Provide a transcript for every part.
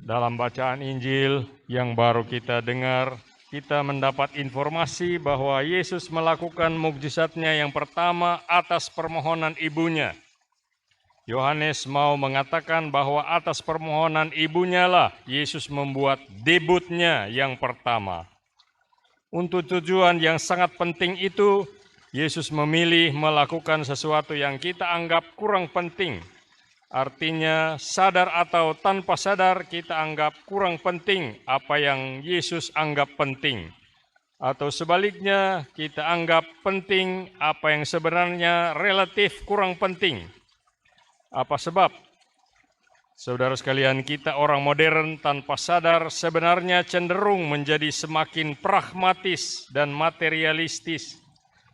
Dalam bacaan Injil yang baru kita dengar, kita mendapat informasi bahwa Yesus melakukan mukjizatnya yang pertama atas permohonan ibunya. Yohanes mau mengatakan bahwa atas permohonan ibunya lah Yesus membuat debutnya yang pertama. Untuk tujuan yang sangat penting itu, Yesus memilih melakukan sesuatu yang kita anggap kurang penting. Artinya, sadar atau tanpa sadar kita anggap kurang penting apa yang Yesus anggap penting. Atau sebaliknya, kita anggap penting apa yang sebenarnya relatif kurang penting. Apa sebab? Saudara sekalian, kita orang modern tanpa sadar sebenarnya cenderung menjadi semakin pragmatis dan materialistis.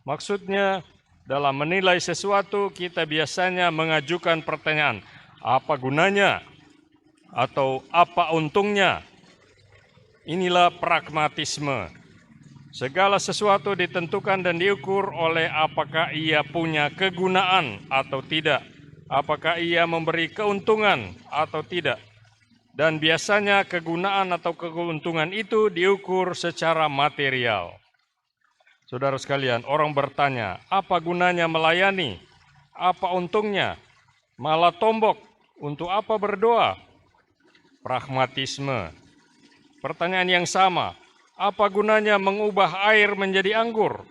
Maksudnya, dalam menilai sesuatu kita biasanya mengajukan pertanyaan, apa gunanya? Atau apa untungnya? Inilah pragmatisme. Segala sesuatu ditentukan dan diukur oleh apakah ia punya kegunaan atau tidak. Apakah ia memberi keuntungan atau tidak. Dan biasanya kegunaan atau keuntungan itu diukur secara material. Saudara sekalian, orang bertanya, apa gunanya melayani? Apa untungnya? Malah tombok, untuk apa berdoa? Pragmatisme. Pertanyaan yang sama, apa gunanya mengubah air menjadi anggur?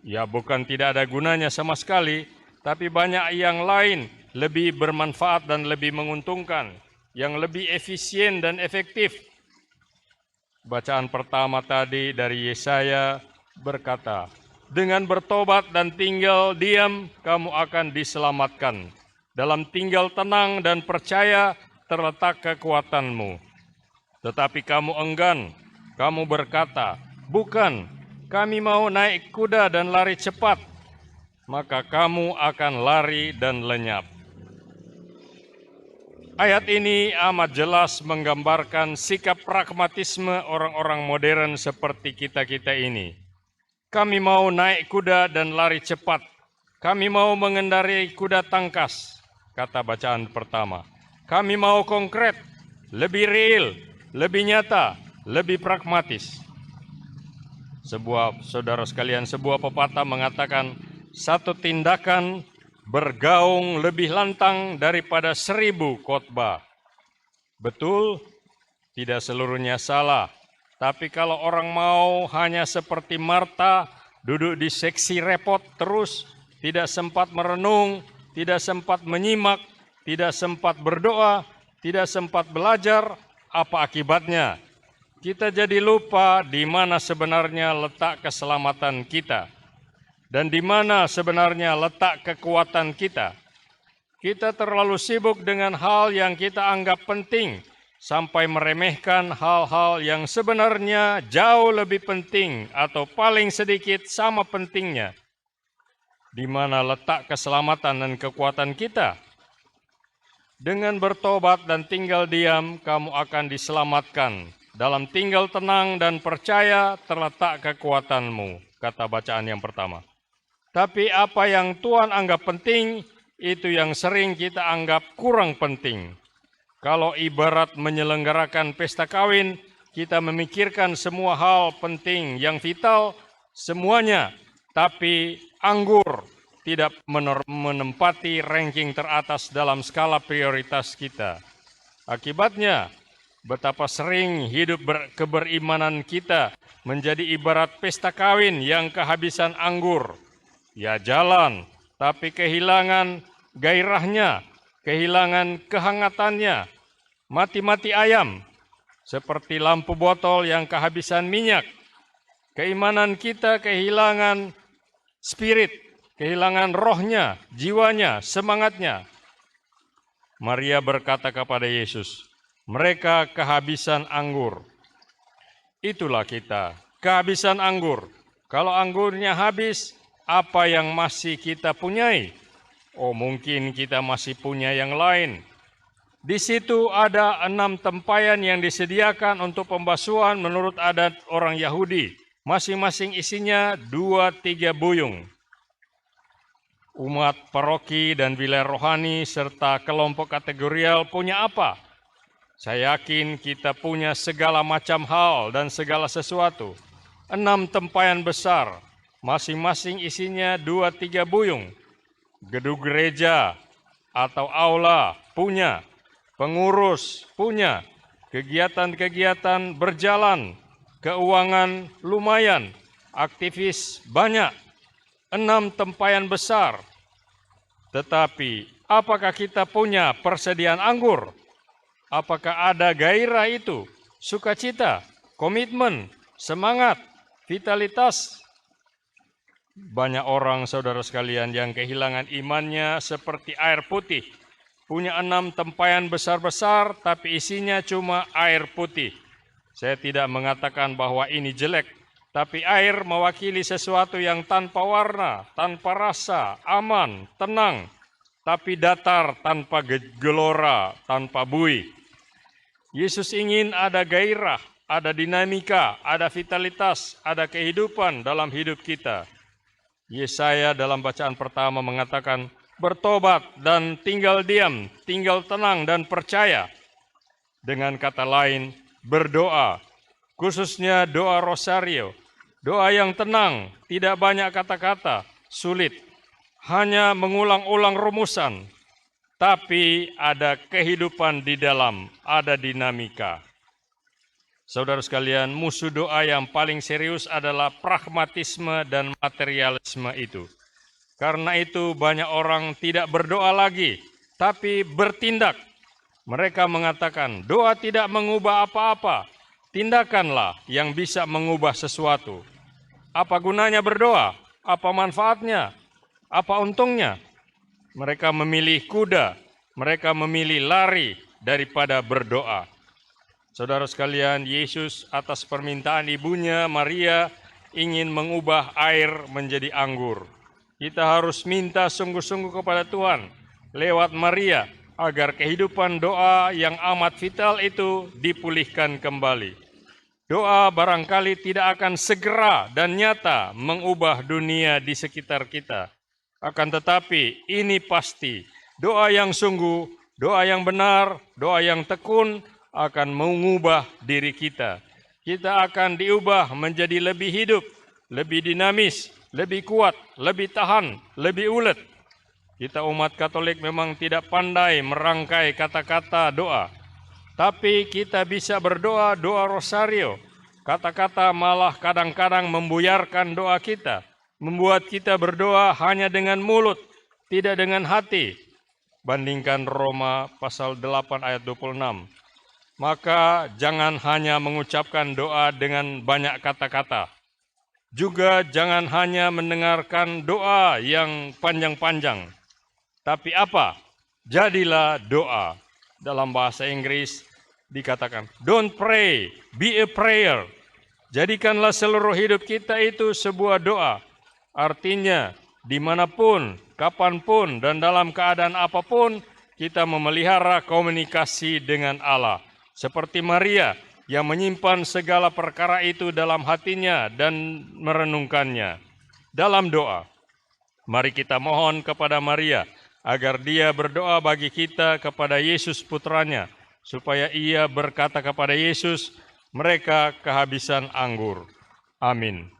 Ya, bukan tidak ada gunanya sama sekali, tapi banyak yang lain lebih bermanfaat dan lebih menguntungkan, yang lebih efisien dan efektif. Bacaan pertama tadi dari Yesaya berkata, dengan bertobat dan tinggal diam, kamu akan diselamatkan. Dalam tinggal tenang dan percaya terletak kekuatanmu. Tetapi kamu enggan, kamu berkata, bukan, kami mau naik kuda dan lari cepat. Maka kamu akan lari dan lenyap. Ayat ini amat jelas menggambarkan sikap pragmatisme orang-orang modern seperti kita-kita ini. Kami mau naik kuda dan lari cepat. Kami mau mengendarai kuda tangkas, kata bacaan pertama. Kami mau konkret, lebih real, lebih nyata, lebih pragmatis. Saudara sekalian, sebuah pepatah mengatakan, satu tindakan bergaung lebih lantang daripada 1000 khotbah. Betul, tidak seluruhnya salah. Tapi kalau orang mau hanya seperti Marta, duduk di seksi repot terus, tidak sempat merenung, tidak sempat menyimak, tidak sempat berdoa, tidak sempat belajar, apa akibatnya? Kita jadi lupa di mana sebenarnya letak keselamatan kita. Dan di mana sebenarnya letak kekuatan kita. Kita terlalu sibuk dengan hal yang kita anggap penting, sampai meremehkan hal-hal yang sebenarnya jauh lebih penting atau paling sedikit sama pentingnya. Di mana letak keselamatan dan kekuatan kita? Dengan bertobat dan tinggal diam, kamu akan diselamatkan. Dalam tinggal tenang dan percaya terletak kekuatanmu, kata bacaan yang pertama. Tapi apa yang Tuhan anggap penting, itu yang sering kita anggap kurang penting. Kalau ibarat menyelenggarakan pesta kawin, kita memikirkan semua hal penting yang vital, semuanya. Tapi anggur tidak menempati ranking teratas dalam skala prioritas kita. Akibatnya, betapa sering hidup keberimanan kita menjadi ibarat pesta kawin yang kehabisan anggur. Ya jalan, tapi kehilangan gairahnya, kehilangan kehangatannya, mati-mati ayam, seperti lampu botol yang kehabisan minyak. Keimanan kita kehilangan spirit, kehilangan rohnya, jiwanya, semangatnya. Maria berkata kepada Yesus, mereka kehabisan anggur. Itulah kita, kehabisan anggur. Kalau anggurnya habis, apa yang masih kita punyai? Oh, mungkin kita masih punya yang lain. Di situ ada 6 tempayan yang disediakan untuk pembasuhan menurut adat orang Yahudi. Masing-masing isinya 2-3 buyung. Umat paroki dan wilayah rohani serta kelompok kategorial punya apa? Saya yakin kita punya segala macam hal dan segala sesuatu. 6 tempayan besar, masing-masing isinya 2-3 buyung. Gedung gereja atau aula punya, pengurus punya, kegiatan-kegiatan berjalan, keuangan lumayan, aktivis banyak. 6 tempayan besar. Tetapi apakah kita punya persediaan anggur? Apakah ada gairah itu, sukacita, komitmen, semangat, vitalitas? Banyak orang, saudara sekalian, yang kehilangan imannya seperti air putih. Punya 6 tempayan besar-besar, tapi isinya cuma air putih. Saya tidak mengatakan bahwa ini jelek, tapi air mewakili sesuatu yang tanpa warna, tanpa rasa, aman, tenang, tapi datar, tanpa gelora, tanpa buih. Yesus ingin ada gairah, ada dinamika, ada vitalitas, ada kehidupan dalam hidup kita. Yesaya dalam bacaan pertama mengatakan, bertobat dan tinggal diam, tinggal tenang dan percaya. Dengan kata lain, berdoa, khususnya doa rosario, doa yang tenang, tidak banyak kata-kata, sulit, hanya mengulang-ulang rumusan, tapi ada kehidupan di dalam, ada dinamika. Saudara sekalian, musuh doa yang paling serius adalah pragmatisme dan materialisme itu. Karena itu banyak orang tidak berdoa lagi, tapi bertindak. Mereka mengatakan, doa tidak mengubah apa-apa, tindakanlah yang bisa mengubah sesuatu. Apa gunanya berdoa? Apa manfaatnya? Apa untungnya? Mereka memilih kuda, mereka memilih lari daripada berdoa. Saudara sekalian, Yesus atas permintaan ibunya Maria ingin mengubah air menjadi anggur. Kita harus minta sungguh-sungguh kepada Tuhan lewat Maria agar kehidupan doa yang amat vital itu dipulihkan kembali. Doa barangkali tidak akan segera dan nyata mengubah dunia di sekitar kita. Akan tetapi ini pasti, doa yang sungguh, doa yang benar, doa yang tekun akan mengubah diri kita. Kita akan diubah menjadi lebih hidup, lebih dinamis, lebih kuat, lebih tahan, lebih ulet. Kita umat Katolik memang tidak pandai merangkai kata-kata doa, tapi kita bisa berdoa doa rosario. Kata-kata malah kadang-kadang membuyarkan doa kita, membuat kita berdoa hanya dengan mulut, tidak dengan hati. Bandingkan Roma pasal 8 ayat 26. Maka jangan hanya mengucapkan doa dengan banyak kata-kata. Juga jangan hanya mendengarkan doa yang panjang-panjang. Tapi apa? Jadilah doa. Dalam bahasa Inggris dikatakan, don't pray, be a prayer. Jadikanlah seluruh hidup kita itu sebuah doa. Artinya, dimanapun, kapanpun, dan dalam keadaan apapun, kita memelihara komunikasi dengan Allah. Seperti Maria yang menyimpan segala perkara itu dalam hatinya dan merenungkannya. Dalam doa, mari kita mohon kepada Maria agar dia berdoa bagi kita kepada Yesus putranya, supaya ia berkata kepada Yesus, mereka kehabisan anggur. Amin.